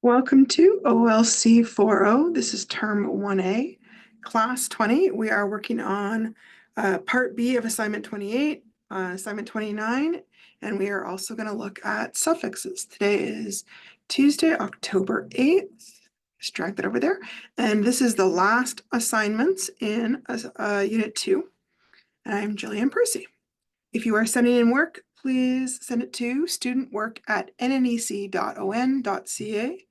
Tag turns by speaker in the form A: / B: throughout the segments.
A: Welcome to OLC 4.0. This is term 1A, class 20. We are working on part B of assignment 28, assignment 29, and we are also going to look at suffixes. Today is Tuesday, October 8th. Just drag that over there. And this is the last assignments in Unit 2. And I'm Jillian Percy. If you are sending in work, please send it to studentwork@nnec.on.ca.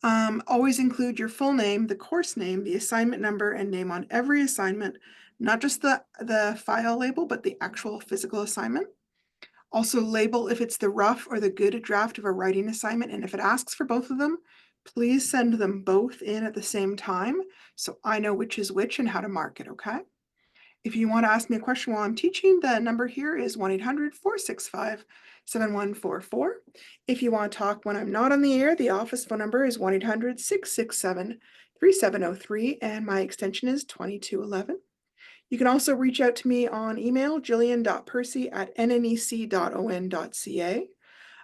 A: Always include your full name, the course name, the assignment number, and name on every assignment, not just the file label, but the actual physical assignment. Also label if it's the rough or the good draft of a writing assignment, and if it asks for both of them, please send them both in at the same time so I know which is which and how to mark it, okay? If you want to ask me a question while I'm teaching, the number here is 1-800-465-7144. If you want to talk when I'm not on the air, the office phone number is 1-800-667-3703, and my extension is 2211. You can also reach out to me on email, jillian.percy@nnec.on.ca.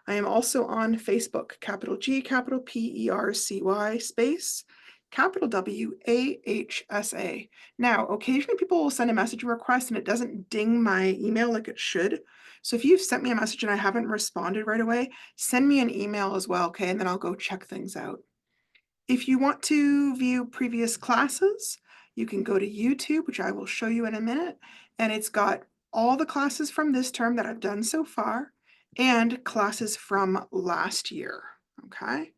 A: I am also on Facebook, capital G, capital P-E-R-C-Y, space, capital W-A-H-S-A. Now, occasionally people will send a message request and it doesn't ding my email like it should. So if you've sent me a message and I haven't responded right away, send me an email as well, okay? And then I'll go check things out. If you want to view previous classes, you can go to YouTube, which I will show you in a minute. And it's got all the classes from this term that I've done so far and classes from last year, okay?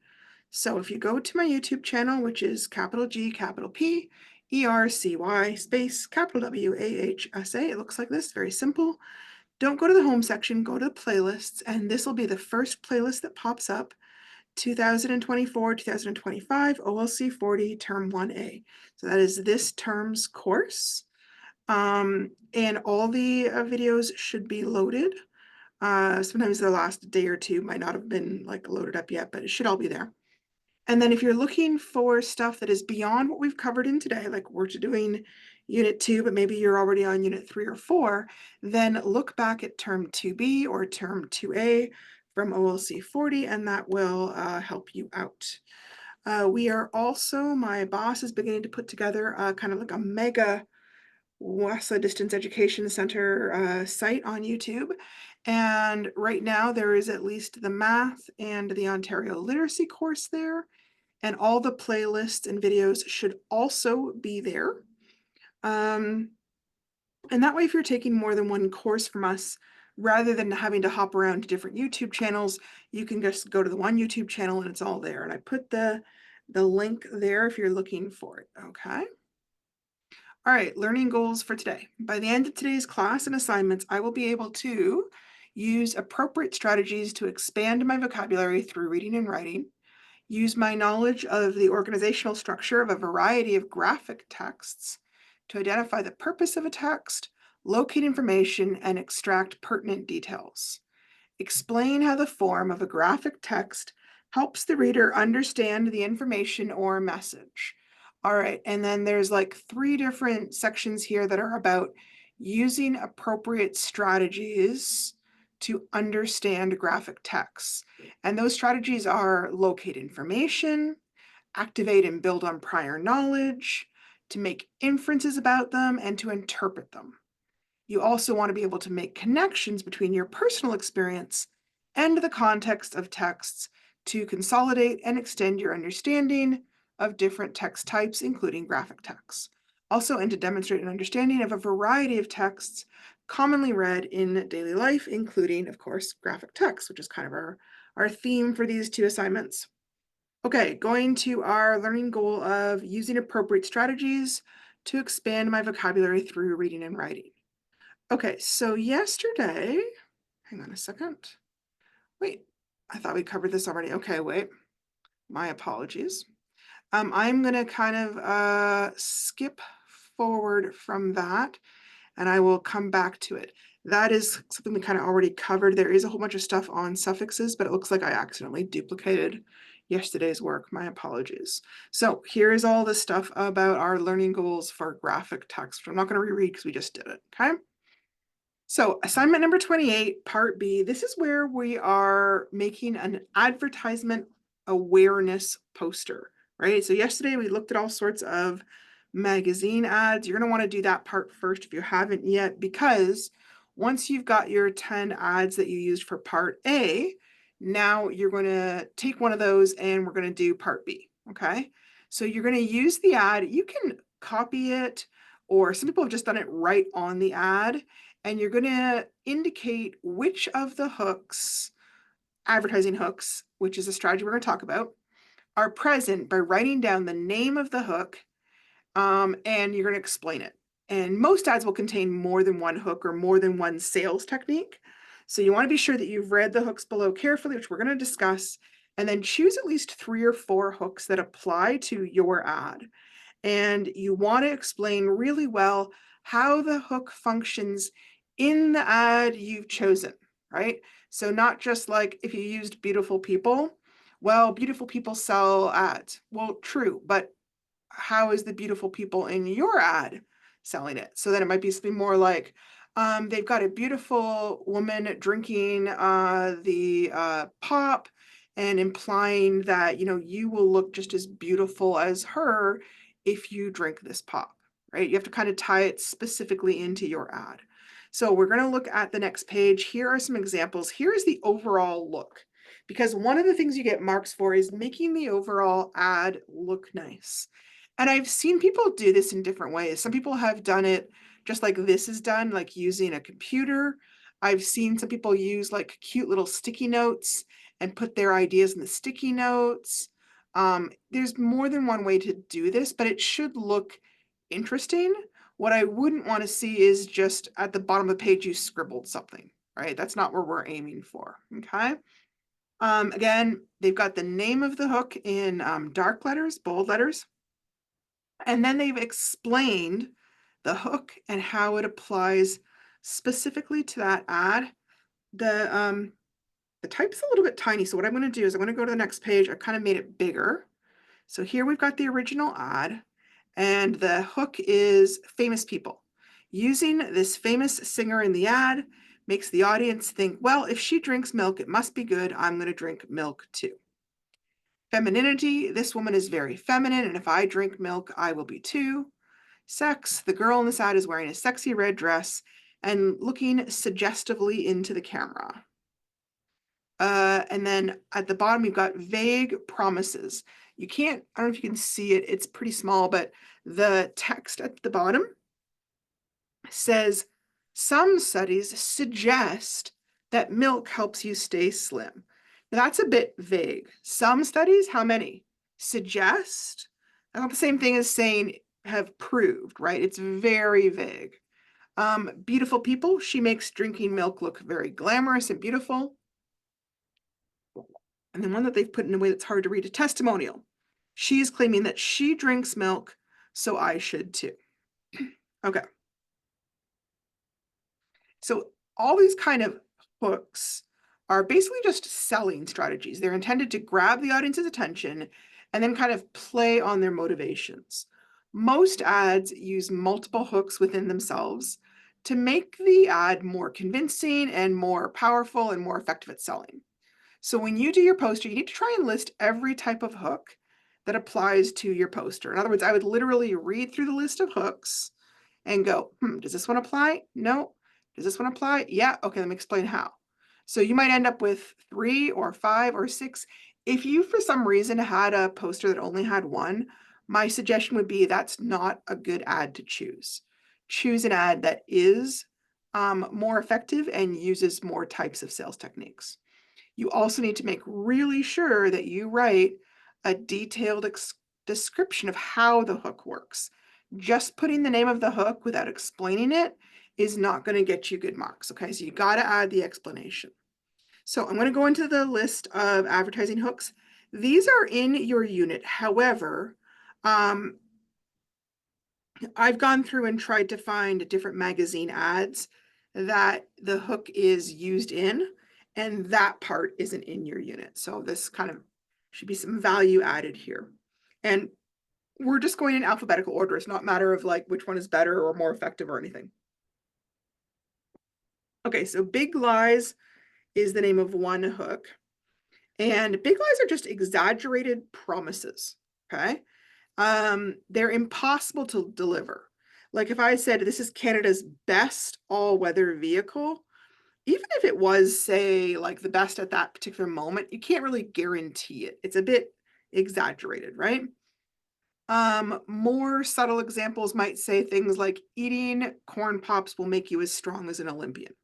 A: So if you go to my YouTube channel, which is capital G, capital P, E-R-C-Y, space, capital W-A-H-S-A, it looks like this, very simple. Don't go to the home section, go to the playlists, and this will be the first playlist that pops up, 2024, 2025, OLC 40, term 1A. So that is this term's course. And all the videos should be loaded. Sometimes the last day or two might not have been like loaded up yet, but it should all be there. And then if you're looking for stuff that is beyond what we've covered in today, like we're doing Unit 2, but maybe you're already on Unit 3 or 4, then look back at Term 2B or Term 2A from OLC 40, and that will help you out. We are also, my boss is beginning to put together kind of like a mega WASA Distance Education Center site on YouTube. And right now there is at least the math and the Ontario literacy course there. And all the playlists and videos should also be there. And that way, if you're taking more than one course from us, rather than having to hop around to different YouTube channels, you can just go to the one YouTube channel and it's all there. And I put the link there if you're looking for it, okay? All right, learning goals for today. By the end of today's class and assignments, I will be able to use appropriate strategies to expand my vocabulary through reading and writing, use my knowledge of the organizational structure of a variety of graphic texts to identify the purpose of a text, locate information, and extract pertinent details. Explain how the form of a graphic text helps the reader understand the information or message. All right, and then there's like 3 different sections here that are about using appropriate strategies to understand graphic texts. And those strategies are locate information, activate and build on prior knowledge, to make inferences about them, and to interpret them. You also want to be able to make connections between your personal experience and the context of texts to consolidate and extend your understanding of different text types, including graphic texts. Also, and to demonstrate an understanding of a variety of texts commonly read in daily life, including, of course, graphic text, which is kind of our theme for these 2 assignments. Okay, going to our learning goal of using appropriate strategies to expand my vocabulary through reading and writing. Okay, so yesterday, hang on a second. Wait, I thought we covered this already. Okay, wait, my apologies. I'm gonna kind of skip forward from that and I will come back to it. That is something we kind of already covered. There is a whole bunch of stuff on suffixes, but it looks like I accidentally duplicated yesterday's work. My apologies. So here is all the stuff about our learning goals for graphic text, which I'm not going to reread because we just did it, okay? So assignment number 28, part B, this is where we are making an advertisement awareness poster, right? So yesterday we looked at all sorts of magazine ads. You're going to want to do that part first if you haven't yet, because once you've got your 10 ads that you used for part A, now you're going to take one of those and we're going to do part B, okay? So you're going to use the ad. You can copy it, or some people have just done it right on the ad, and you're going to indicate which of the hooks, advertising hooks, which is a strategy we're going to talk about, are present by writing down the name of the hook, and you're going to explain it. And most ads will contain more than one hook or more than one sales technique. So you want to be sure that you've read the hooks below carefully, which we're going to discuss, and then choose at least 3 or 4 hooks that apply to your ad. And you want to explain really well how the hook functions in the ad you've chosen, right? So not just like if you used beautiful people, well, beautiful people sell ads. Well, true, but how is the beautiful people in your ad selling it? So then it might be something more like, they've got a beautiful woman drinking the pop, and implying that, you will look just as beautiful as her if you drink this pop, right? You have to kind of tie it specifically into your ad. So we're going to look at the next page. Here are some examples. Here is the overall look, because one of the things you get marks for is making the overall ad look nice. And I've seen people do this in different ways. Some people have done it just like this is done, like using a computer. I've seen some people use like cute little sticky notes and put their ideas in the sticky notes. There's more than one way to do this, but it should look interesting. What I wouldn't want to see is just at the bottom of the page, you scribbled something, right? That's not where we're aiming for, okay? Again, they've got the name of the hook in dark letters, bold letters. And then they've explained the hook and how it applies specifically to that ad. The type's a little bit tiny, so what I'm going to do is I'm going to go to the next page. I kind of made it bigger. So here we've got the original ad, and the hook is famous people. Using this famous singer in the ad makes the audience think, well, if she drinks milk, it must be good. I'm going to drink milk too. Femininity, this woman is very feminine, and if I drink milk, I will be too. Sex, the girl in this ad is wearing a sexy red dress and looking suggestively into the camera. And then at the bottom, we've got vague promises. I don't know if you can see it, it's pretty small, but the text at the bottom says, some studies suggest that milk helps you stay slim. Now that's a bit vague. Some studies, how many? Suggest? Not the same thing as saying have proved, right? It's very vague. Beautiful people, she makes drinking milk look very glamorous and beautiful. And then one that they've put in a way that's hard to read, a testimonial. She is claiming that she drinks milk, so I should too. Okay. So all these kind of hooks are basically just selling strategies. They're intended to grab the audience's attention and then kind of play on their motivations. Most ads use multiple hooks within themselves to make the ad more convincing and more powerful and more effective at selling. So when you do your poster, you need to try and list every type of hook that applies to your poster. In other words, I would literally read through the list of hooks and go, does this one apply? No. Does this one apply? Yeah. Okay, let me explain how. So you might end up with 3 or 5 or 6. If you, for some reason, had a poster that only had one, my suggestion would be that's not a good ad to choose. Choose an ad that is more effective and uses more types of sales techniques. You also need to make really sure that you write a detailed description of how the hook works. Just putting the name of the hook without explaining it is not going to get you good marks. Okay, so you got to add the explanation. So I'm going to go into the list of advertising hooks. These are in your unit. However, I've gone through and tried to find different magazine ads that the hook is used in, and that part isn't in your unit. So this kind of should be some value added here. And we're just going in alphabetical order. It's not a matter of like which one is better or more effective or anything. Okay, so Big Lies is the name of one hook. And big lies are just exaggerated promises, okay? They're impossible to deliver. Like if I said, this is Canada's best all-weather vehicle, even if it was, say, like the best at that particular moment, you can't really guarantee it. It's a bit exaggerated, right? More subtle examples might say things like eating corn pops will make you as strong as an Olympian.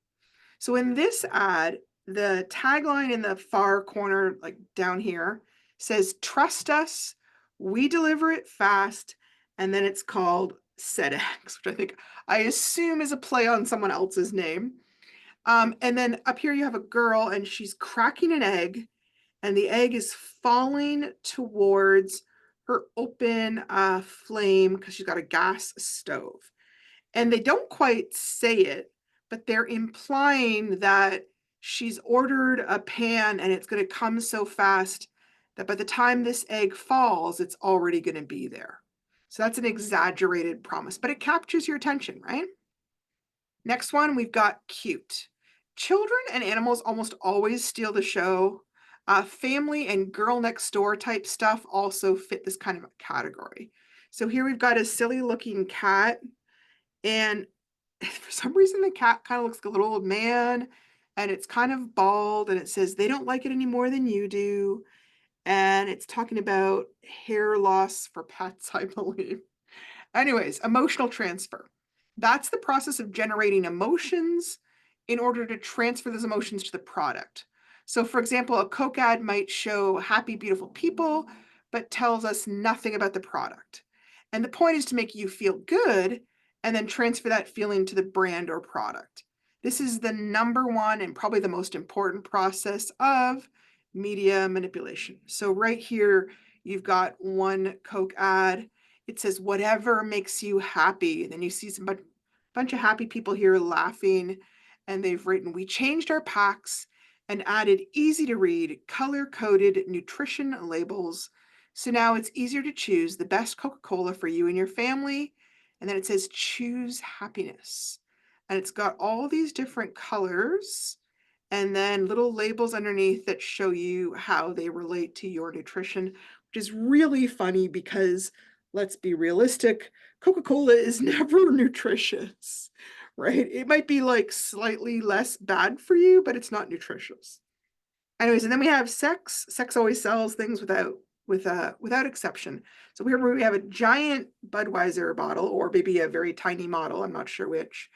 A: So in this ad, the tagline in the far corner, like down here, says, trust us, we deliver it fast. And then it's called SEDEX, which I assume is a play on someone else's name. And then up here you have a girl and she's cracking an egg and the egg is falling towards her open flame because she's got a gas stove. And they don't quite say it, but they're implying that she's ordered a pan and it's going to come so fast that by the time this egg falls, it's already going to be there. So that's an exaggerated promise, but it captures your attention, right? Next one, we've got cute. Children and animals almost always steal the show. Family and girl next door type stuff also fit this kind of category. So here we've got a silly looking cat, and for some reason the cat kind of looks like a little old man, and it's kind of bald, and it says they don't like it any more than you do. And it's talking about hair loss for pets, I believe. Anyways, emotional transfer. That's the process of generating emotions in order to transfer those emotions to the product. So for example, a Coke ad might show happy, beautiful people, but tells us nothing about the product. And the point is to make you feel good and then transfer that feeling to the brand or product. This is the number one and probably the most important process of media manipulation. So right here, you've got one Coke ad. It says, whatever makes you happy. And then you see some bunch of happy people here laughing. And they've written, we changed our packs and added easy to read, color coded nutrition labels. So now it's easier to choose the best Coca-Cola for you and your family. And then it says, choose happiness. And it's got all these different colors and then little labels underneath that show you how they relate to your nutrition, which is really funny because let's be realistic, Coca-Cola is never nutritious, right? It might be like slightly less bad for you, but it's not nutritious. Anyways, and then we have sex. Sex always sells things without exception. So here we have a giant Budweiser bottle, or maybe a very tiny model, I'm not sure which.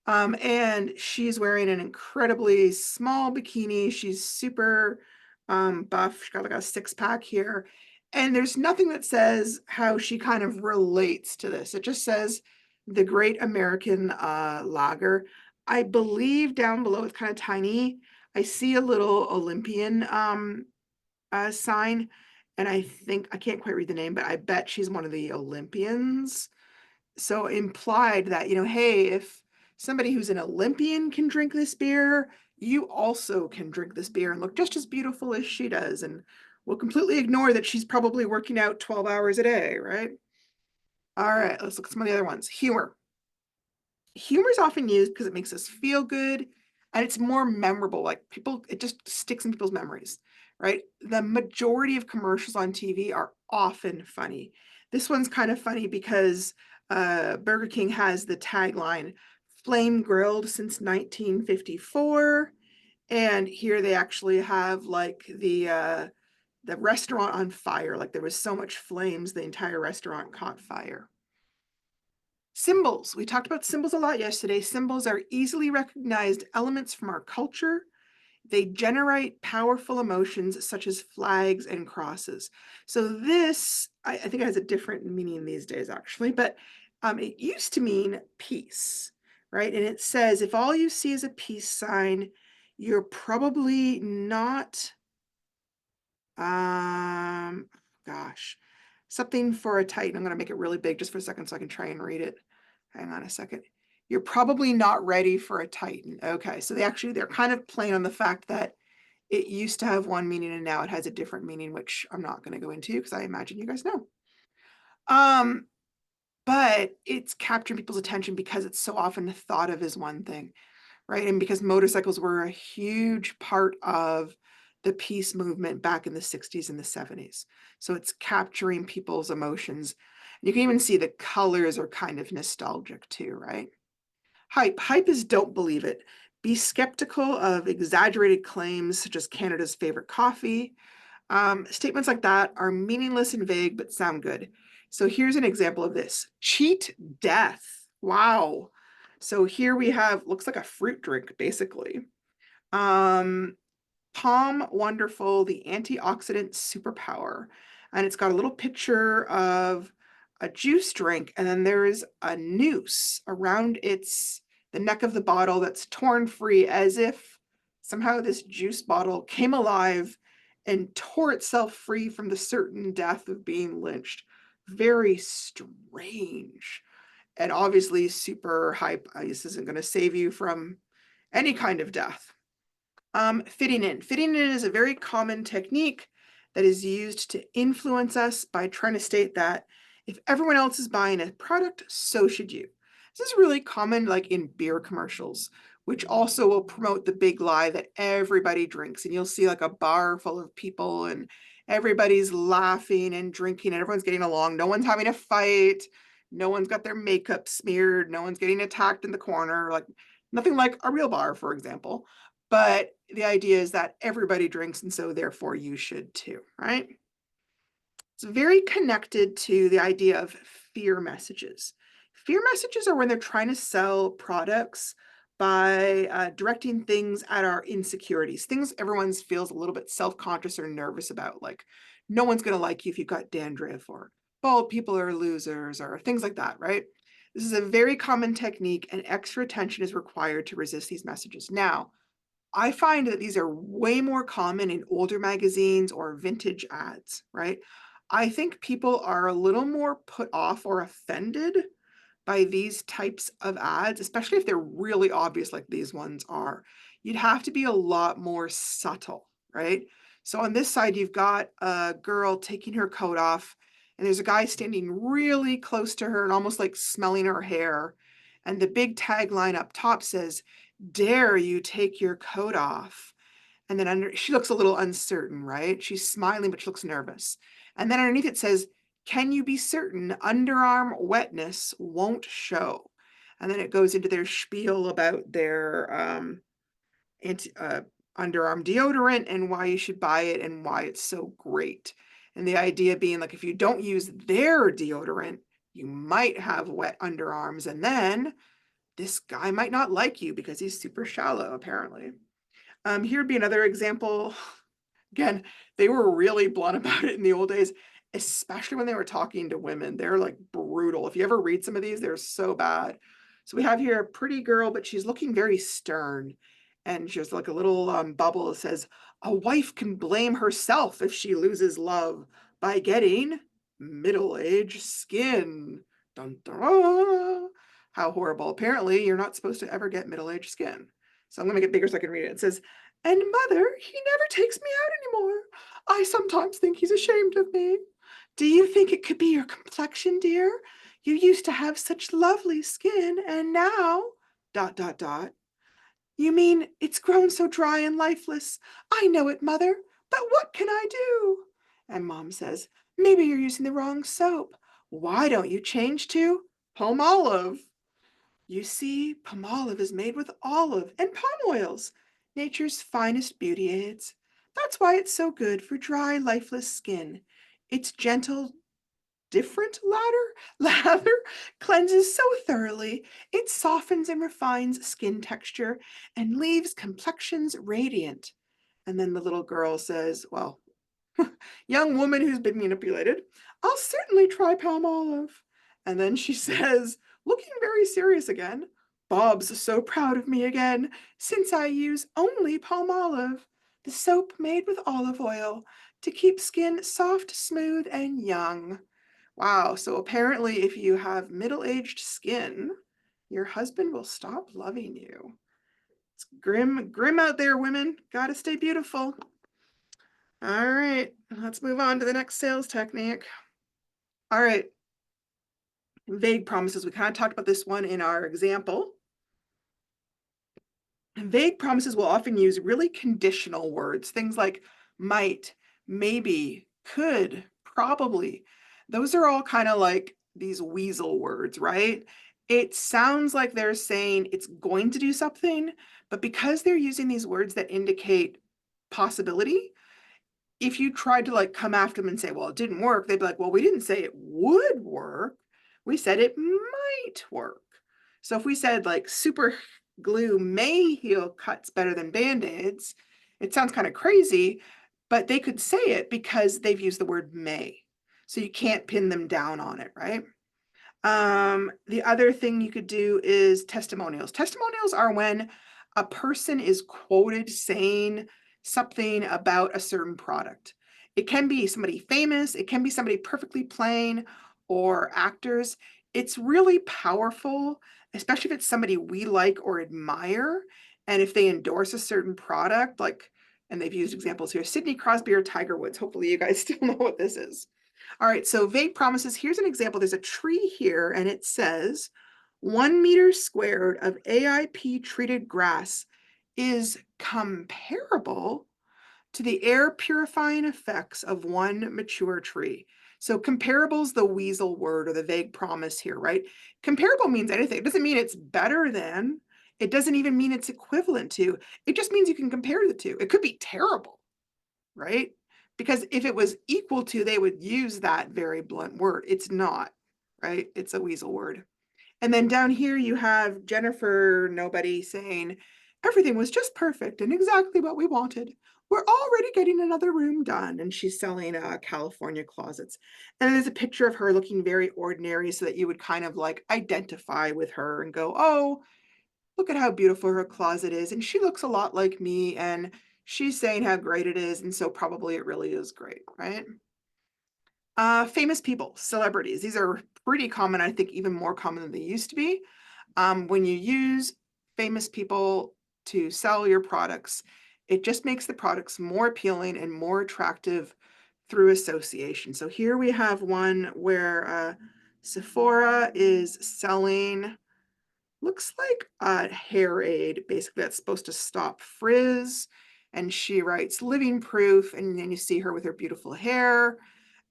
A: And she's wearing an incredibly small bikini. She's super buff. She's got like a six-pack here. And there's nothing that says how she kind of relates to this. It just says the Great American Lager. I believe down below it's kind of tiny. I see a little Olympian sign, and I think I can't quite read the name, but I bet she's one of the Olympians. So implied that, hey, if somebody who's an Olympian can drink this beer, you also can drink this beer and look just as beautiful as she does. And we'll completely ignore that she's probably working out 12 hours a day, right? All right, let's look at some of the other ones. Humor. Humor is often used because it makes us feel good and it's more memorable. Like it just sticks in people's memories, right? The majority of commercials on TV are often funny. This one's kind of funny because Burger King has the tagline, flame grilled since 1954. And here they actually have like the restaurant on fire. Like there was so much flames, the entire restaurant caught fire. Symbols. We talked about symbols a lot yesterday. Symbols are easily recognized elements from our culture. They generate powerful emotions such as flags and crosses. So this, I think it has a different meaning these days actually, but it used to mean peace, right? And it says, if all you see is a peace sign, you're probably not, gosh, something for a Titan. I'm going to make it really big just for a second so I can try and read it. Hang on a second. You're probably not ready for a Titan. Okay, so they're kind of playing on the fact that it used to have one meaning and now it has a different meaning, which I'm not going to go into because I imagine you guys know. But it's capturing people's attention because it's so often thought of as one thing, right? And because motorcycles were a huge part of the peace movement back in the 60s and the 70s. So it's capturing people's emotions. You can even see the colors are kind of nostalgic too, right? Hype. Hype is don't believe it. Be skeptical of exaggerated claims such as Canada's favorite coffee. Statements like that are meaningless and vague, but sound good. So here's an example of this. Cheat death. Wow. So here we have, looks like a fruit drink, basically. Palm Wonderful, the antioxidant superpower. And it's got a little picture of a juice drink, and then there's a noose around the neck of the bottle that's torn free, as if somehow this juice bottle came alive and tore itself free from the certain death of being lynched. Very strange. And obviously super hype. This isn't going to save you from any kind of death. Fitting in. Fitting in is a very common technique that is used to influence us by trying to state that if everyone else is buying a product, so should you. This is really common like in beer commercials, which also will promote the big lie that everybody drinks. And you'll see like a bar full of people and everybody's laughing and drinking and everyone's getting along. No one's having a fight. No one's got their makeup smeared. No one's getting attacked in the corner. Like nothing like a real bar, for example. But the idea is that everybody drinks, and so therefore you should too, right? It's very connected to the idea of fear messages. Fear messages are when they're trying to sell products by directing things at our insecurities, things everyone feels a little bit self-conscious or nervous about, like no one's going to like you if you've got dandruff, or bald people are losers, or things like that, right? This is a very common technique, and extra attention is required to resist these messages. Now, I find that these are way more common in older magazines or vintage ads, right? I think people are a little more put off or offended by these types of ads, especially if they're really obvious like these ones are. You'd have to be a lot more subtle, right? So on this side, you've got a girl taking her coat off, and there's a guy standing really close to her and almost like smelling her hair. And the big tagline up top says, "Dare you take your coat off?" And then she looks a little uncertain, right? She's smiling, but she looks nervous. And then underneath it says, "Can you be certain underarm wetness won't show?" And then it goes into their spiel about their underarm deodorant and why you should buy it and why it's so great. And the idea being like, if you don't use their deodorant, you might have wet underarms, and then this guy might not like you because he's super shallow, apparently. Here would be another example. Again, they were really blunt about it in the old days, especially when they were talking to women. They're like brutal. If you ever read some of these, they're so bad. So we have here a pretty girl, but she's looking very stern. And she has like a little bubble that says, "A wife can blame herself if she loses love by getting middle-aged skin." Dun, dun. How horrible. Apparently, you're not supposed to ever get middle-aged skin. So I'm going to make it bigger so I can read it. It says, "And mother, he never takes me out anymore. I sometimes think he's ashamed of me. Do you think it could be your complexion, dear? You used to have such lovely skin, and now, dot, dot, dot. You mean it's grown so dry and lifeless? I know it, mother, but what can I do?" And mom says, "Maybe you're using the wrong soap. Why don't you change to Palmolive? You see, Palmolive is made with olive and palm oils, nature's finest beauty aids. That's why it's so good for dry, lifeless skin. Its gentle, different lather cleanses so thoroughly, it softens and refines skin texture and leaves complexions radiant." And then the little girl says, well, "Young woman who's been manipulated, I'll certainly try Palmolive." And then she says, looking very serious again, "Bob's so proud of me again, since I use only Palmolive, the soap made with olive oil to keep skin soft, smooth, and young." Wow, so apparently if you have middle-aged skin, your husband will stop loving you. It's grim out there, women. Gotta stay beautiful. All right, let's move on to the next sales technique. All right, vague promises. We kind of talked about this one in our example. Vague promises will often use really conditional words, things like might, maybe, could, probably. Those are all kind of like these weasel words, right? It sounds like they're saying it's going to do something, but because they're using these words that indicate possibility, if you tried to like come after them and say, well, it didn't work, they'd be like, well, we didn't say it would work. We said it might work. So if we said like super glue may heal cuts better than band-aids, it sounds kind of crazy, but they could say it because they've used the word may. So you can't pin them down on it, right? The other thing you could do is testimonials. Testimonials are when a person is quoted saying something about a certain product. It can be somebody famous, it can be somebody perfectly plain, or actors. It's really powerful, especially if it's somebody we like or admire. And if they endorse a certain product, like, and they've used examples here, Sidney Crosby or Tiger Woods. Hopefully you guys still know what this is. All right, so vague promises. Here's an example. There's a tree here, and it says 1 meter squared of AIP treated grass is comparable to the air purifying effects of one mature tree. So comparable is the weasel word or the vague promise here, right? Comparable means anything. It doesn't mean it's better than. It doesn't even mean it's equivalent to. It just means you can compare the two. It could be terrible, right? Because if it was equal to, they would use that very blunt word. It's not, right? It's a weasel word. And then down here you have Jennifer Nobody saying, everything was just perfect and exactly what we wanted. We're already getting another room done. And she's selling California closets. And there's a picture of her looking very ordinary so that you would kind of like identify with her and go, oh, look at how beautiful her closet is. And she looks a lot like me. And she's saying how great it is. And so probably it really is great, right? Famous people, celebrities. These are pretty common, I think even more common than they used to be. When you use famous people to sell your products, it just makes the products more appealing and more attractive through association. So here we have one where Sephora is selling, looks like a hair aid, basically that's supposed to stop frizz. And she writes living proof, and then you see her with her beautiful hair.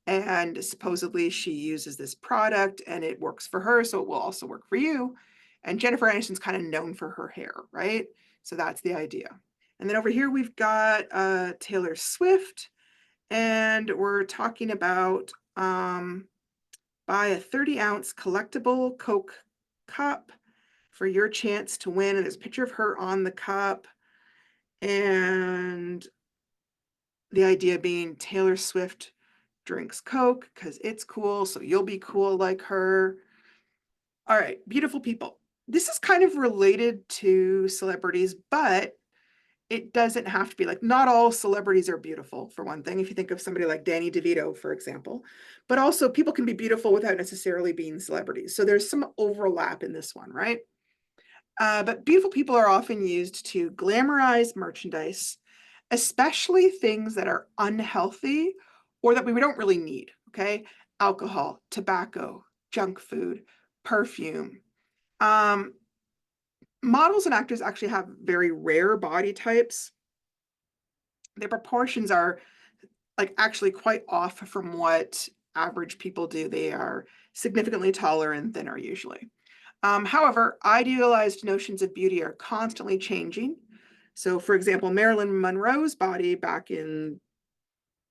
A: And supposedly she uses this product and it works for her, so it will also work for you. And Jennifer Aniston's kind of known for her hair, right? So that's the idea. And then over here we've got Taylor Swift, and we're talking about buy a 30-ounce collectible Coke cup for your chance to win. And there's a picture of her on the cup. And the idea being Taylor Swift drinks Coke because it's cool, so you'll be cool like her. All right, beautiful people. This is kind of related to celebrities, but it doesn't have to be. Like, not all celebrities are beautiful, for one thing, if you think of somebody like Danny DeVito, for example. But also people can be beautiful without necessarily being celebrities. So there's some overlap in this one, right? But beautiful people are often used to glamorize merchandise, especially things that are unhealthy or that we don't really need, okay? Alcohol, tobacco, junk food, perfume. Um, Models and actors actually have very rare body types. Their proportions are like actually quite off from what average people do. They are significantly taller and thinner usually. However, idealized notions of beauty are constantly changing. So, for example, Marilyn Monroe's body back in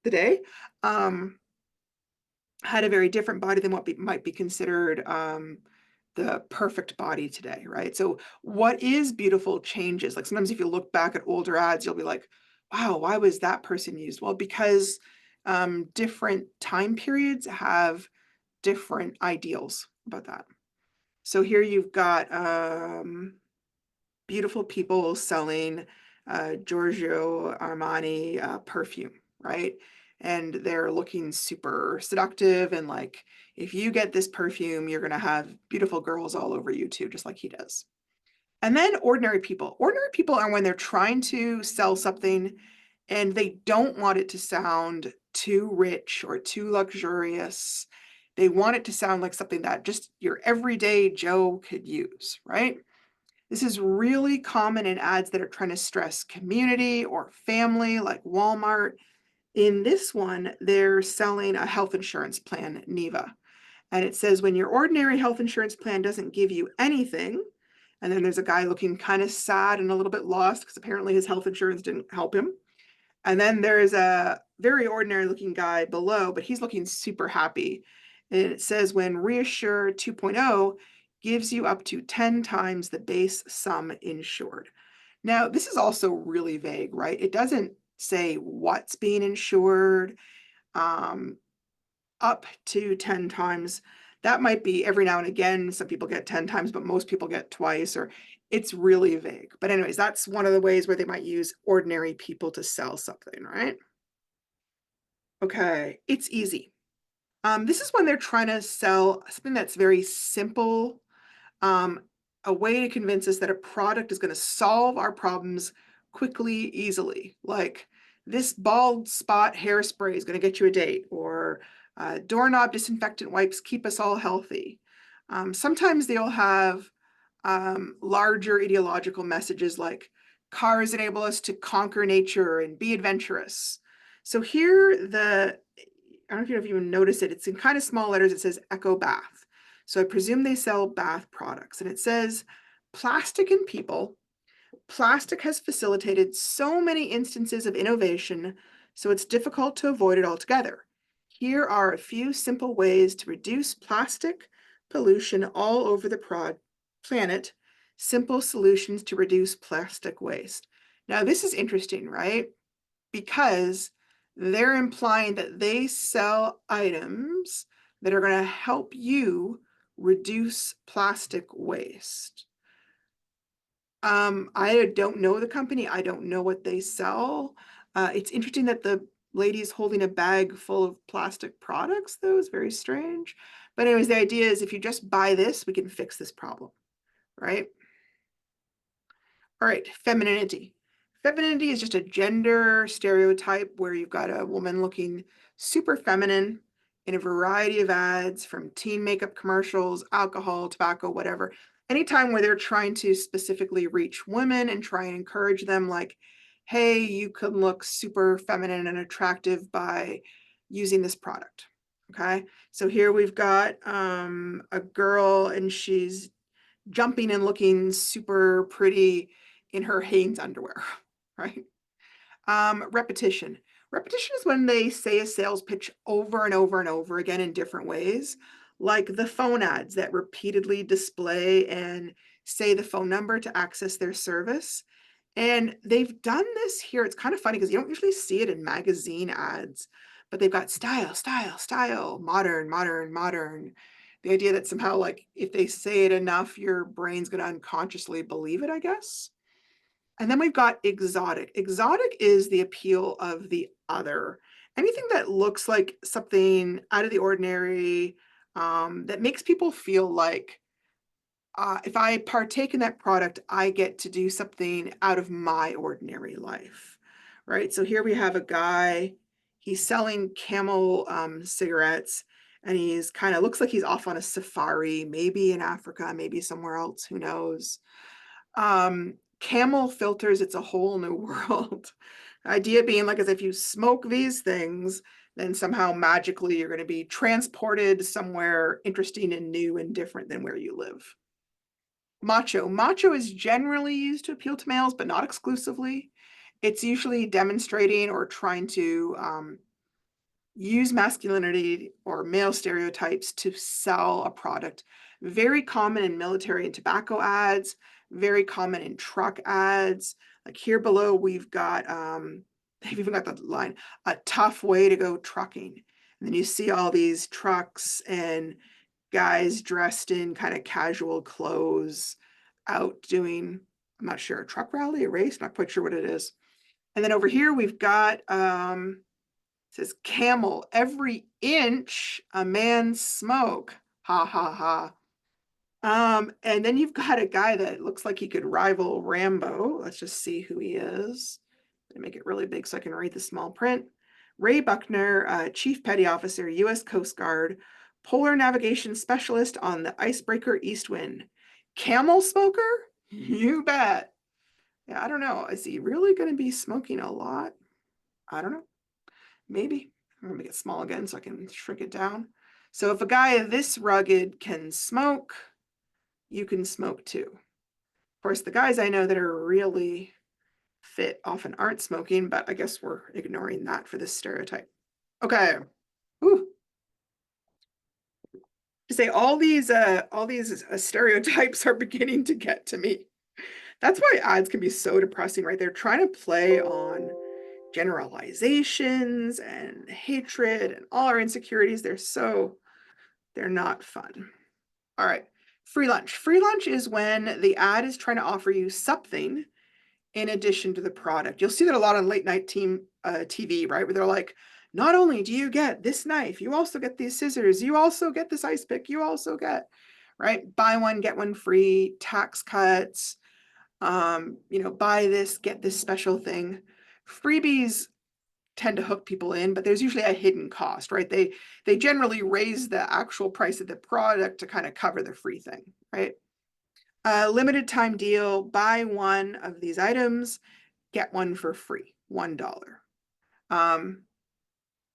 A: the day had a very different body than what might be considered the perfect body today, right? So, what is beautiful changes. Like sometimes if you look back at older ads, you'll be like, wow, why was that person used? Well, because different time periods have different ideals about that. So here you've got beautiful people selling Giorgio Armani perfume, right? And they're looking super seductive. And like, if you get this perfume, you're going to have beautiful girls all over you too, just like he does. And then ordinary people. Ordinary people are when they're trying to sell something and they don't want it to sound too rich or too luxurious. They want it to sound like something that just your everyday Joe could use, right? This is really common in ads that are trying to stress community or family, like Walmart. In this one, they're selling a health insurance plan, Neva. And it says, when your ordinary health insurance plan doesn't give you anything, and then there's a guy looking kind of sad and a little bit lost because apparently his health insurance didn't help him. And then there's a very ordinary looking guy below, but he's looking super happy. And it says, when Reassure 2.0 gives you up to 10 times the base sum insured. Now, this is also really vague, right? It doesn't say what's being insured, up to 10 times. That might be every now and again, some people get 10 times, but most people get twice, or it's really vague. But anyways, that's one of the ways where they might use ordinary people to sell something, right? Okay, it's easy. This is when they're trying to sell something that's very simple, a way to convince us that a product is going to solve our problems quickly, easily. Like this bald spot hairspray is going to get you a date, or doorknob disinfectant wipes keep us all healthy. Sometimes they'll have larger ideological messages like cars enable us to conquer nature and be adventurous. So here, I don't know if you've even noticed it, it's in kind of small letters, it says Echo Bath. So I presume they sell bath products. And it says, plastic and people. Plastic has facilitated so many instances of innovation, so it's difficult to avoid it altogether. Here are a few simple ways to reduce plastic pollution all over the planet. Simple solutions to reduce plastic waste. Now, this is interesting, right? Because they're implying that they sell items that are going to help you reduce plastic waste. I don't know the company. I don't know what they sell. It's interesting that the lady's holding a bag full of plastic products, though. It's very strange. But anyways, the idea is if you just buy this, we can fix this problem, right? All right, femininity. Femininity is just a gender stereotype where you've got a woman looking super feminine in a variety of ads, from teen makeup commercials, alcohol, tobacco, whatever. Anytime where they're trying to specifically reach women and try and encourage them, like, hey, you can look super feminine and attractive by using this product. Okay, so here we've got a girl and she's jumping and looking super pretty in her Hanes underwear, right? Repetition. Repetition is when they say a sales pitch over and over and over again in different ways, like the phone ads that repeatedly display and say the phone number to access their service. And they've done this here. It's kind of funny because you don't usually see it in magazine ads, but they've got style, style, style, modern, modern, modern. The idea that somehow, like, if they say it enough, your brain's going to unconsciously believe it, I guess. And then we've got exotic. Exotic is the appeal of the other. Anything that looks like something out of the ordinary, that makes people feel like if I partake in that product, I get to do something out of my ordinary life, right? So here we have a guy, he's selling Camel cigarettes, and he's kind of looks like he's off on a safari, maybe in Africa, maybe somewhere else, who knows? Camel filters, it's a whole new world. Idea being like as if you smoke these things, then somehow magically you're going to be transported somewhere interesting and new and different than where you live. Macho. Macho is generally used to appeal to males, but not exclusively. It's usually demonstrating or trying to use masculinity or male stereotypes to sell a product. Very common in military and tobacco ads, very common in truck ads. Like here below, we've got, they've even got the line, a tough way to go trucking. And then you see all these trucks and guys dressed in kind of casual clothes out doing, I'm not sure, a truck rally, a race, not quite sure what it is. And then over here we've got, it says camel, every inch a man smoke, ha ha ha. And then you've got a guy that looks like he could rival Rambo. Let's just see who he is. Make it really big so I can read the small print. Ray Buckner, Chief Petty Officer, U.S. Coast Guard, Polar Navigation Specialist on the Icebreaker Eastwind. Camel smoker? You bet. Yeah, I don't know. Is he really going to be smoking a lot? I don't know. Maybe. I'm going to make it small again so I can shrink it down. So if a guy this rugged can smoke, you can smoke too. Of course, the guys I know that are really fit often aren't smoking, but I guess we're ignoring that for this stereotype. Okay. Ooh. To say all these stereotypes are beginning to get to me. That's why ads can be so depressing, right? They're trying to play on generalizations and hatred and all our insecurities. They're not fun. All right. Free lunch. Free lunch is when the ad is trying to offer you something in addition to the product. You'll see that a lot on late night TV, right? Where they're like, not only do you get this knife, you also get these scissors, you also get this ice pick, you also get, right? Buy one, get one free, tax cuts, buy this, get this special thing. Freebies tend to hook people in, but there's usually a hidden cost, right? They generally raise the actual price of the product to kind of cover the free thing, right? Limited time deal, buy one of these items, get one for free, $1.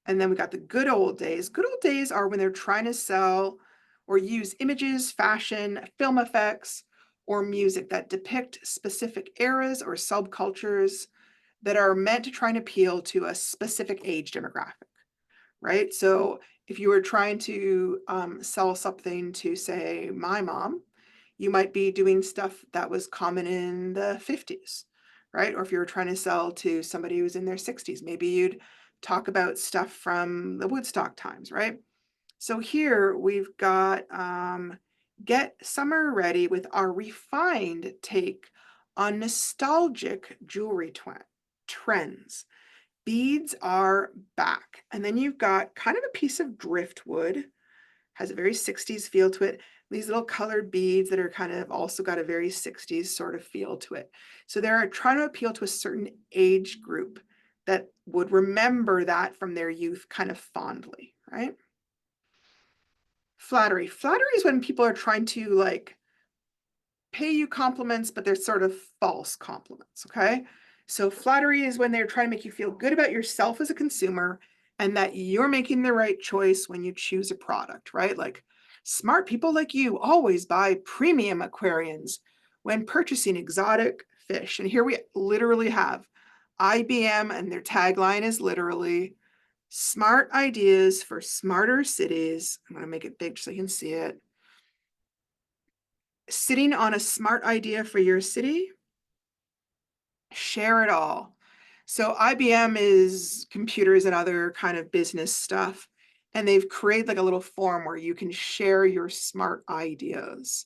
A: And then we got the good old days. Good old days are when they're trying to sell or use images, fashion, film effects, or music that depict specific eras or subcultures that are meant to try and appeal to a specific age demographic, right? So if you were trying to sell something to, say, my mom, you might be doing stuff that was common in the 50s, right? Or if you were trying to sell to somebody who's in their 60s, maybe you'd talk about stuff from the Woodstock times, right? So here we've got get summer ready with our refined take on nostalgic jewelry trends. Beads are back. And then you've got kind of a piece of driftwood, has a very 60s feel to it. These little colored beads that are kind of also got a very 60s sort of feel to it. So they're trying to appeal to a certain age group that would remember that from their youth kind of fondly, right? Flattery. Flattery is when people are trying to like pay you compliments, but they're sort of false compliments, okay? So flattery is when they're trying to make you feel good about yourself as a consumer and that you're making the right choice when you choose a product, right? Like smart people like you always buy premium aquariums when purchasing exotic fish. And here we literally have IBM, and their tagline is literally smart ideas for smarter cities. I'm going to make it big so you can see it. Sitting on a smart idea for your city, share it all. So IBM is computers and other kind of business stuff. And they've created like a little form where you can share your smart ideas.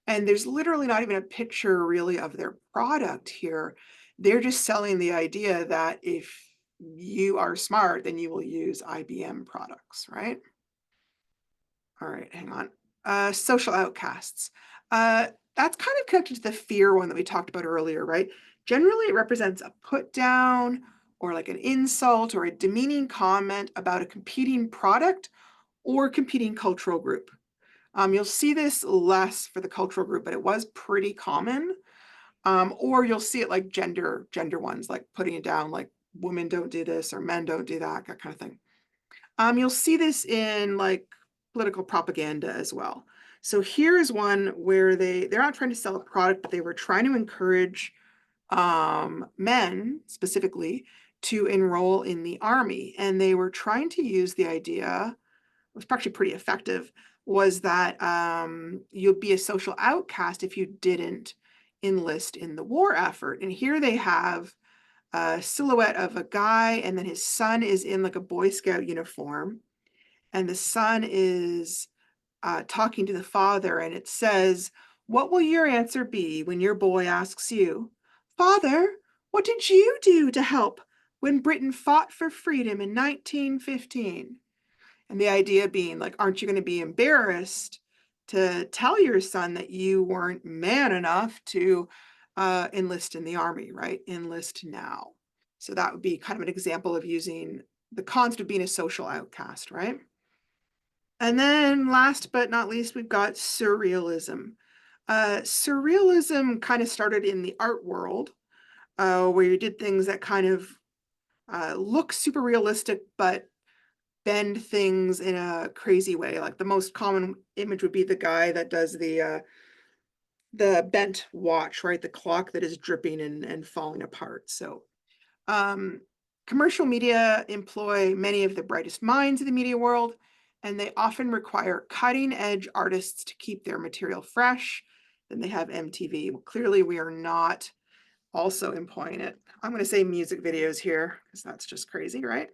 A: And there's literally not even a picture really of their product here. They're just selling the idea that if you are smart, then you will use IBM products, right? All right, hang on. Social outcasts. That's kind of connected to the fear one that we talked about earlier, right? Generally, it represents a put down or like an insult or a demeaning comment about a competing product or competing cultural group. You'll see this less for the cultural group, but it was pretty common. Or you'll see it like gender ones, like putting it down like women don't do this or men don't do that kind of thing. You'll see this in like political propaganda as well. So here's one where they're not trying to sell a product, but they were trying to encourage men specifically to enroll in the army. And they were trying to use the idea, it was actually pretty effective, was that you'd be a social outcast if you didn't enlist in the war effort. And here they have a silhouette of a guy, and then his son is in like a Boy Scout uniform. And the son is talking to the father, and it says, "What will your answer be when your boy asks you, 'Father, what did you do to help when Britain fought for freedom in 1915?'" And the idea being like, aren't you going to be embarrassed to tell your son that you weren't man enough to enlist in the army, right? Enlist now. So that would be kind of an example of using the concept of being a social outcast, right? And then last but not least, we've got surrealism. Surrealism kind of started in the art world, where you did things that kind of look super realistic, but bend things in a crazy way. Like the most common image would be the guy that does the bent watch, right? The clock that is dripping and falling apart. So um, commercial media employ many of the brightest minds of the media world, and they often require cutting edge artists to keep their material fresh. Then they have MTV. Well, clearly, we are not also employing it. I'm going to say music videos here because that's just crazy, right?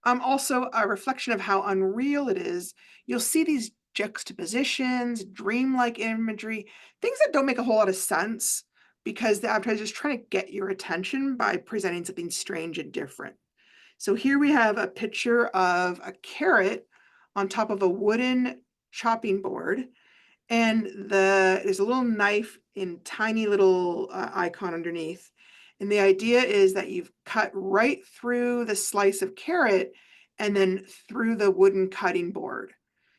A: Also, a reflection of how unreal it is. You'll see these juxtapositions, dreamlike imagery, things that don't make a whole lot of sense because the advertiser is trying to get your attention by presenting something strange and different. So here we have a picture of a carrot on top of a wooden chopping board, and there's a little knife in tiny little icon underneath. And the idea is that you've cut right through the slice of carrot and then through the wooden cutting board.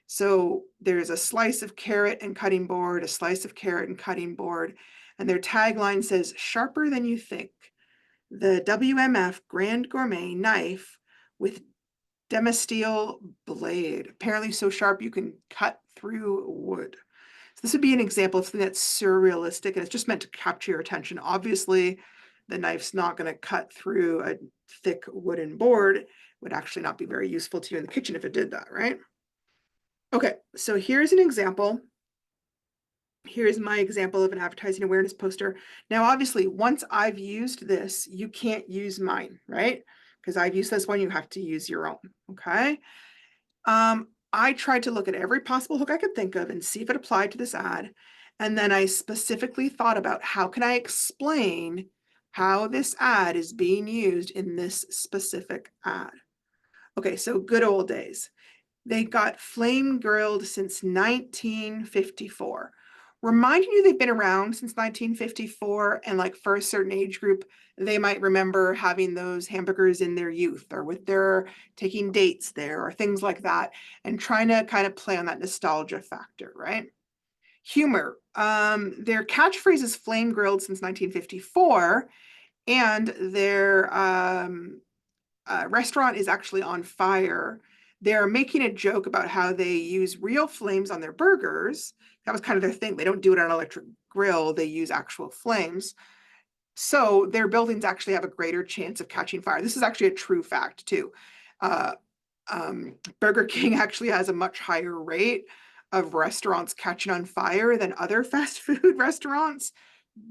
A: So there's a slice of carrot and cutting board, a slice of carrot and cutting board. And their tagline says, "Sharper than you think. The WMF Grand Gourmet Knife with Demasteel blade. Apparently so sharp you can cut through wood." So this would be an example of something that's surrealistic and it's just meant to capture your attention. Obviously, the knife's not going to cut through a thick wooden board. It would actually not be very useful to you in the kitchen if it did that, right? Okay, so here's an example. Here's my example of an advertising awareness poster. Now, obviously, once I've used this, you can't use mine, right? Because I've used this one, you have to use your own, okay? I tried to look at every possible hook I could think of and see if it applied to this ad. And then I specifically thought about how can I explain how this ad is being used in this specific ad. Okay, so good old days. They got flame grilled since 1954. Reminding you they've been around since 1954, and like for a certain age group, they might remember having those hamburgers in their youth or with their taking dates there or things like that, and trying to kind of play on that nostalgia factor, right? Humor. Their catchphrase is flame grilled since 1954, and their restaurant is actually on fire. They're making a joke about how they use real flames on their burgers. That was kind of their thing. They don't do it on an electric grill, they use actual flames. So their buildings actually have a greater chance of catching fire. This is actually a true fact, too. Uh, Burger King actually has a much higher rate of restaurants catching on fire than other fast food restaurants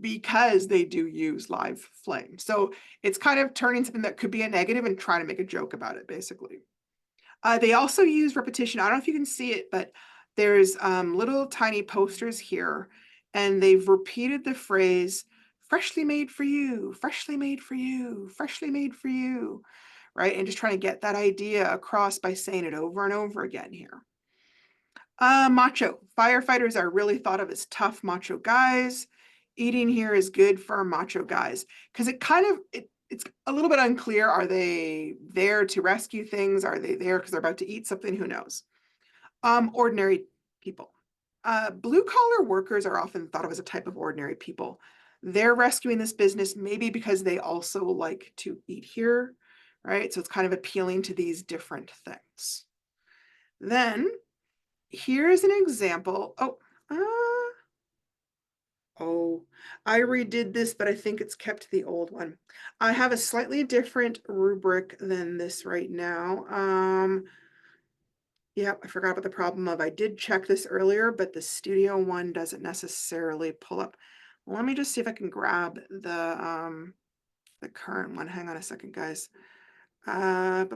A: because they do use live flame. So it's kind of turning something that could be a negative and trying to make a joke about it, basically. They also use repetition. I don't know if you can see it, but there's little tiny posters here, and they've repeated the phrase, freshly made for you, freshly made for you, freshly made for you, right? And just trying to get that idea across by saying it over and over again here. Macho. Firefighters are really thought of as tough macho guys. Eating here is good for macho guys because it's a little bit unclear. Are they there to rescue things? Are they there because they're about to eat something? Who knows? Ordinary people. Blue collar workers are often thought of as a type of ordinary people. They're rescuing this business maybe because they also like to eat here, right? So it's kind of appealing to these different things. Then here's an example. Oh, I redid this, but I think it's kept the old one. I have a slightly different rubric than this right now. Yeah, I forgot about the problem of I did check this earlier, but the studio one doesn't necessarily pull up. Let me just see if I can grab the current one. Hang on a second, guys. Well,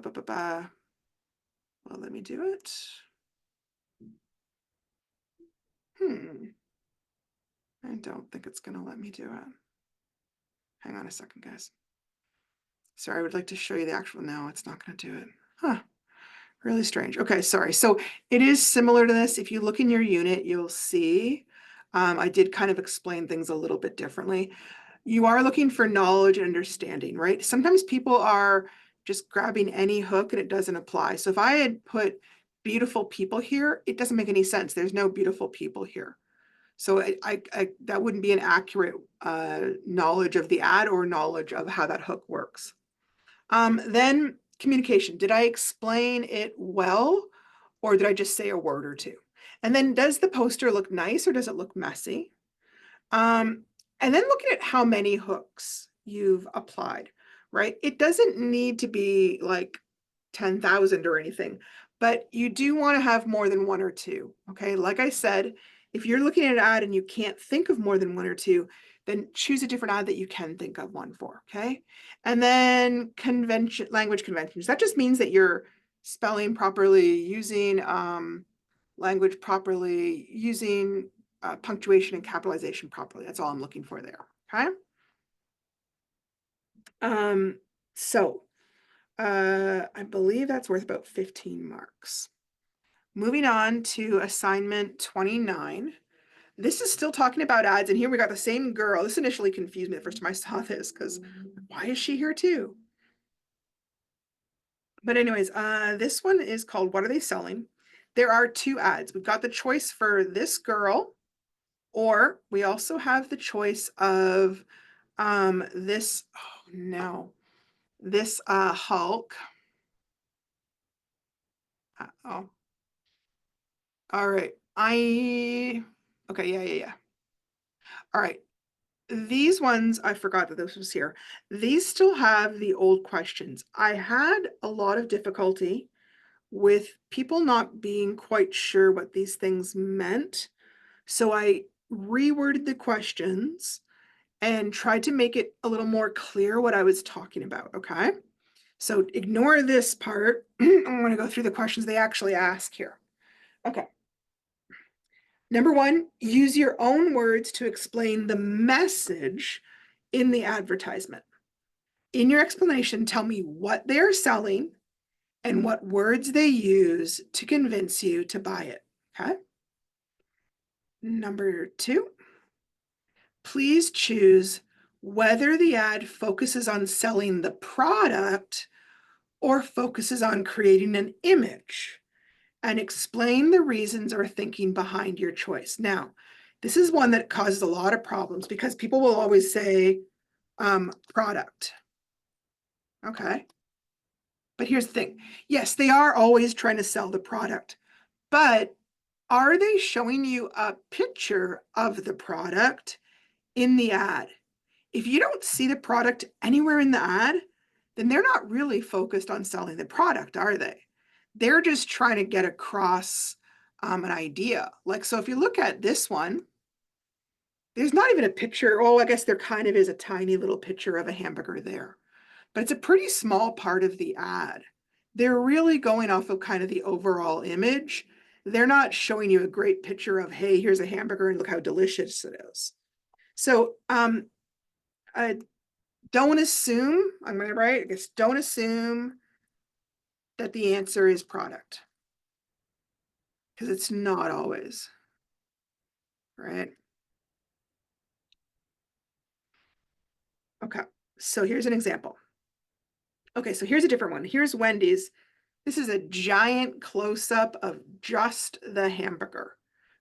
A: let me do it. I don't think it's gonna let me do it. Hang on a second, guys. Sorry, I would like to show you the actual, no, it's not gonna do it. Huh, really strange. Okay, sorry. So it is similar to this. If you look in your unit, you'll see, I did kind of explain things a little bit differently. You are looking for knowledge and understanding, right? Sometimes people are just grabbing any hook and it doesn't apply. So if I had put beautiful people here, it doesn't make any sense. There's no beautiful people here. So that wouldn't be an accurate knowledge of the ad or knowledge of how that hook works. Then communication. Did I explain it well, or did I just say a word or two? And then does the poster look nice or does it look messy? And then looking at how many hooks you've applied, right? It doesn't need to be like 10,000 or anything, but you do want to have more than one or two. Okay. Like I said, if you're looking at an ad and you can't think of more than one or two, then choose a different ad that you can think of one for. Okay. And then language conventions. That just means that you're spelling properly, using language properly, using punctuation and capitalization properly. That's all I'm looking for there. Okay. So I believe that's worth about 15 marks. Moving on to assignment 29. This is still talking about ads, and here we got the same girl. This initially confused me the first time I saw this, because why is she here too? But anyways, this one is called What Are They Selling? There are two ads. We've got the choice for this girl, or we also have the choice of this, oh no, this Hulk. Oh, all right. Okay, yeah. All right. These ones, I forgot that this was here. These still have the old questions. I had a lot of difficulty with people not being quite sure what these things meant. So I reworded the questions and tried to make it a little more clear what I was talking about, okay? So ignore this part. I'm going to go through the questions they actually ask here. Okay. Number one, use your own words to explain the message in the advertisement. In your explanation, tell me what they're selling and what words they use to convince you to buy it, okay? Number two, please choose whether the ad focuses on selling the product or focuses on creating an image, and explain the reasons or thinking behind your choice. Now, this is one that causes a lot of problems because people will always say product. Okay. But here's the thing. Yes, they are always trying to sell the product, but are they showing you a picture of the product in the ad? If you don't see the product anywhere in the ad, then they're not really focused on selling the product, are they? They're just trying to get across an idea. Like, so if you look at this one, there's not even a picture. Oh, I guess there kind of is a tiny little picture of a hamburger there, but it's a pretty small part of the ad. They're really going off of kind of the overall image. They're not showing you a great picture of, hey, here's a hamburger and look how delicious it is. So don't assume, am I right? I guess don't assume that the answer is product, because it's not always, right? Okay, so here's an example. Okay, so here's a different one. Here's Wendy's. This is a giant close-up of just the hamburger,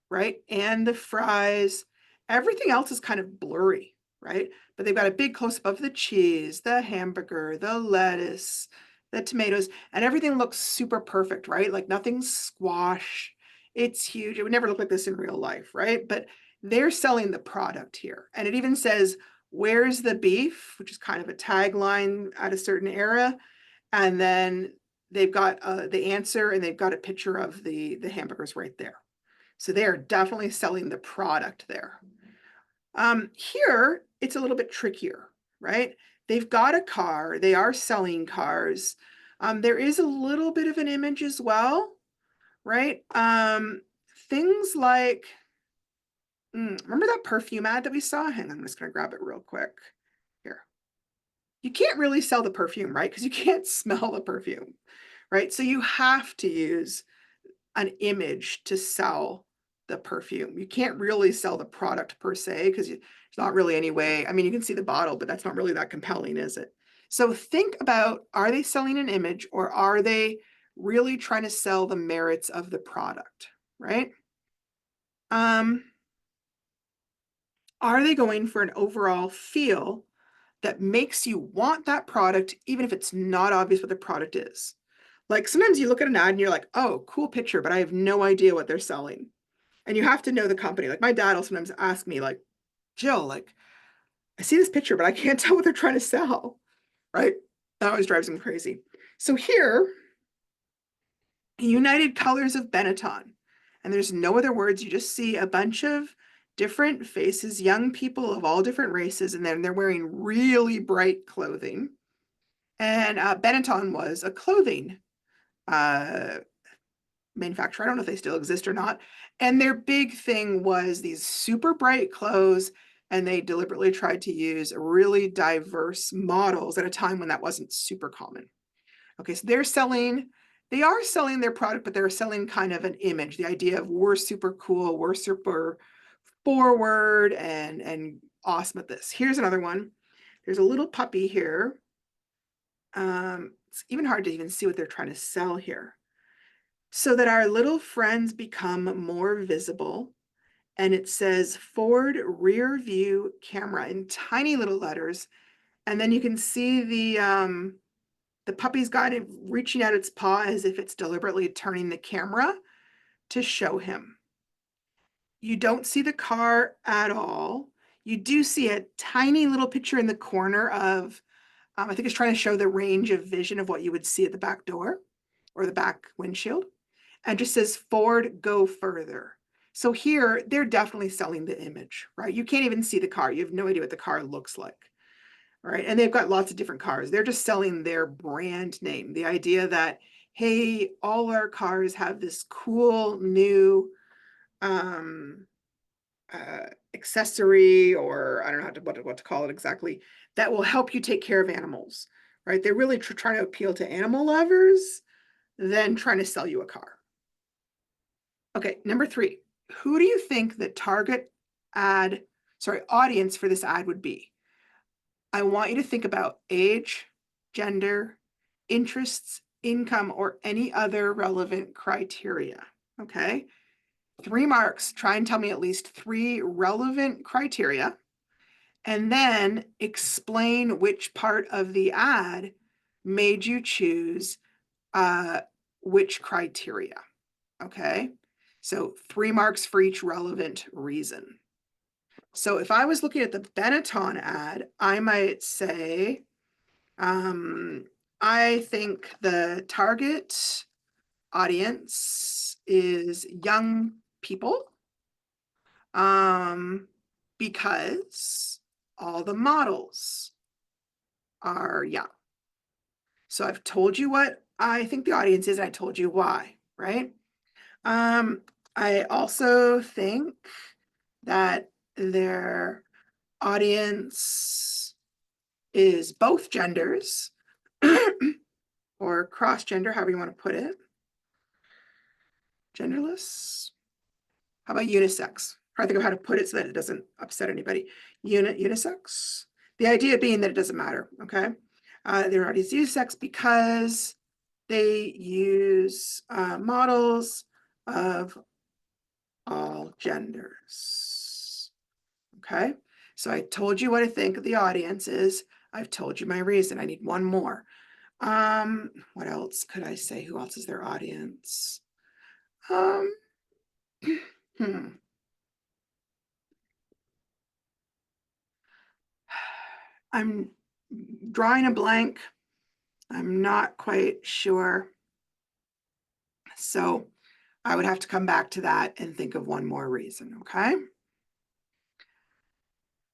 A: right? And the fries. Everything else is kind of blurry, right? But they've got a big close-up of the cheese, the hamburger, the lettuce, the tomatoes, and everything looks super perfect, right? Like nothing's squash. It's huge. It would never look like this in real life, right? But they're selling the product here. And it even says, "Where's the beef?" which is kind of a tagline at a certain era. And then they've got the answer and they've got a picture of the hamburgers right there. So they're definitely selling the product there. Here, it's a little bit trickier, right? They've got a car. They are selling cars. There is a little bit of an image as well, right? Things like, remember that perfume ad that we saw? Hang on, I'm just going to grab it real quick. Here. You can't really sell the perfume, right? Because you can't smell the perfume, right? So you have to use an image to sell the perfume. You can't really sell the product per se, because it's not really any way. I mean, you can see the bottle, but that's not really that compelling, is it? So think about, are they selling an image or are they really trying to sell the merits of the product, right? Are they going for an overall feel that makes you want that product, even if it's not obvious what the product is? Like sometimes you look at an ad and you're like, oh, cool picture, but I have no idea what they're selling. And you have to know the company. Like my dad will sometimes ask me, like, Jill, like, I see this picture, but I can't tell what they're trying to sell, right? That always drives him crazy. So here, United Colors of Benetton. And there's no other words. You just see a bunch of different faces, young people of all different races, and then they're wearing really bright clothing. And Benetton was a clothing uh, manufacturer. I don't know if they still exist or not. And their big thing was these super bright clothes, and they deliberately tried to use really diverse models at a time when that wasn't super common. Okay, so they are selling their product, but they're selling kind of an image, the idea of we're super cool, we're super forward and awesome at this. Here's another one. There's a little puppy here. It's even hard to even see what they're trying to sell here. So that our little friends become more visible. And it says forward rear view camera in tiny little letters. And then you can see the puppy's kind of reaching out its paw as if it's deliberately turning the camera to show him. You don't see the car at all. You do see a tiny little picture in the corner of, I think it's trying to show the range of vision of what you would see at the back door or the back windshield, and just says forward, go further. So here, they're definitely selling the image, right? You can't even see the car. You have no idea what the car looks like. Right. And they've got lots of different cars. They're just selling their brand name. The idea that, hey, all our cars have this cool new accessory, or I don't know what to call it exactly, that will help you take care of animals. Right. They're really trying to appeal to animal lovers than trying to sell you a car. Okay, number 3. Who do you think the target audience for this ad would be? I want you to think about age, gender, interests, income, or any other relevant criteria. Okay. 3 marks. Try and tell me at least 3 relevant criteria. And then explain which part of the ad made you choose which criteria. Okay. So 3 marks for each relevant reason. So if I was looking at the Benetton ad, I might say, I think the target audience is young people, because all the models are young. So I've told you what I think the audience is, and I told you why, right? I also think that their audience is both genders or cross gender, however you want to put it. Genderless. How about unisex? Try to think of how to put it so that it doesn't upset anybody. Unisex. The idea being that it doesn't matter. Okay. Their audience is unisex because they use models of all genders. Okay. So I told you what I think the audience is. I've told you my reason. I need one more. What else could I say? Who else is their audience? I'm drawing a blank. I'm not quite sure. So I would have to come back to that and think of one more reason, okay?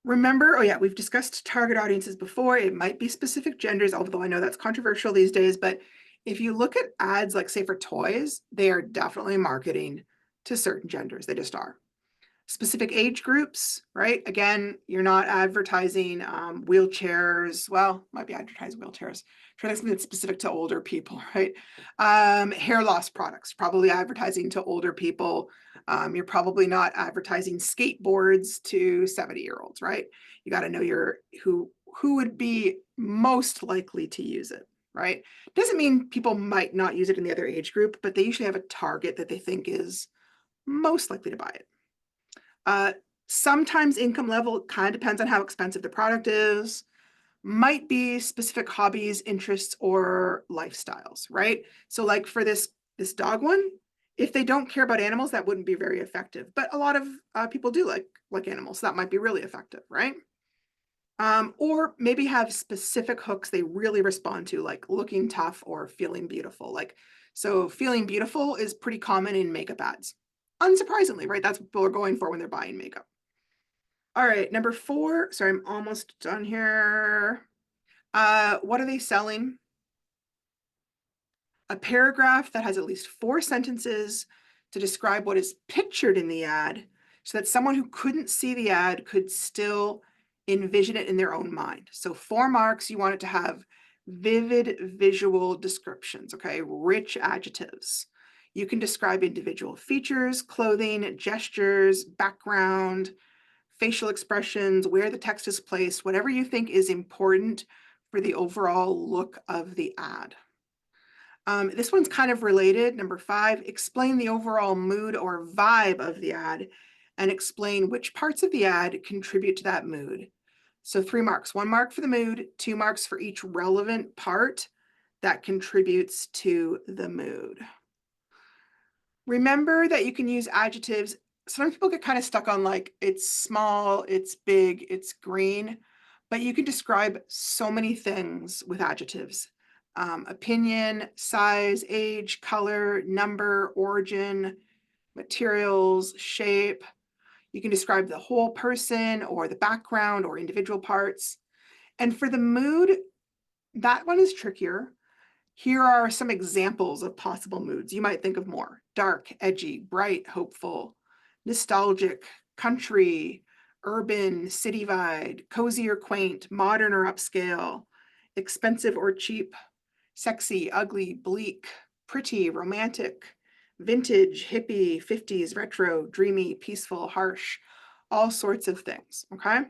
A: Remember, oh yeah, we've discussed target audiences before. It might be specific genders, although I know that's controversial these days, but if you look at ads, like say for toys, they are definitely marketing to certain genders. They just are. Specific age groups, right? Again, you're not advertising wheelchairs. Well, might be advertising wheelchairs. Try something that's specific to older people, right? Hair loss products, probably advertising to older people. You're probably not advertising skateboards to 70-year-olds, right? You got to know who would be most likely to use it, right? Doesn't mean people might not use it in the other age group, but they usually have a target that they think is most likely to buy it. Sometimes income level kind of depends on how expensive the product is. Might be specific hobbies, interests, or lifestyles, right? So like for this dog one, if they don't care about animals, that wouldn't be very effective. But a lot of people do like animals, so that might be really effective, right? Or maybe have specific hooks they really respond to, like looking tough or feeling beautiful. Like, so feeling beautiful is pretty common in makeup ads. Unsurprisingly, right? That's what people are going for when they're buying makeup. All right, number 4. Sorry, I'm almost done here. What are they selling? A paragraph that has at least 4 sentences to describe what is pictured in the ad so that someone who couldn't see the ad could still envision it in their own mind. So 4 marks, you want it to have vivid visual descriptions, okay? Rich adjectives. You can describe individual features, clothing, gestures, background, facial expressions, where the text is placed, whatever you think is important for the overall look of the ad. This one's kind of related. Number 5, explain the overall mood or vibe of the ad and explain which parts of the ad contribute to that mood. So 3 marks, 1 mark for the mood, 2 marks for each relevant part that contributes to the mood. Remember that you can use adjectives. Sometimes people get kind of stuck on like, it's small, it's big, it's green, but you can describe so many things with adjectives. Opinion, size, age, color, number, origin, materials, shape. You can describe the whole person or the background or individual parts. And for the mood, that one is trickier. Here are some examples of possible moods. You might think of more: dark, edgy, bright, hopeful, nostalgic, country, urban, city vibe, cozy or quaint, modern or upscale, expensive or cheap, sexy, ugly, bleak, pretty, romantic, vintage, hippie, 50s, retro, dreamy, peaceful, harsh, all sorts of things, okay?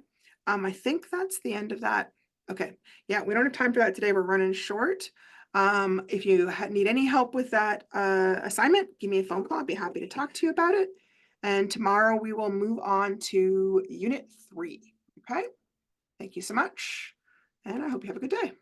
A: I think that's the end of that. Okay, yeah, we don't have time for that today. We're running short. If you need any help with that assignment, give me a phone call. I'd be happy to talk to you about it. And tomorrow we will move on to Unit 3, okay? Thank you so much, and I hope you have a good day.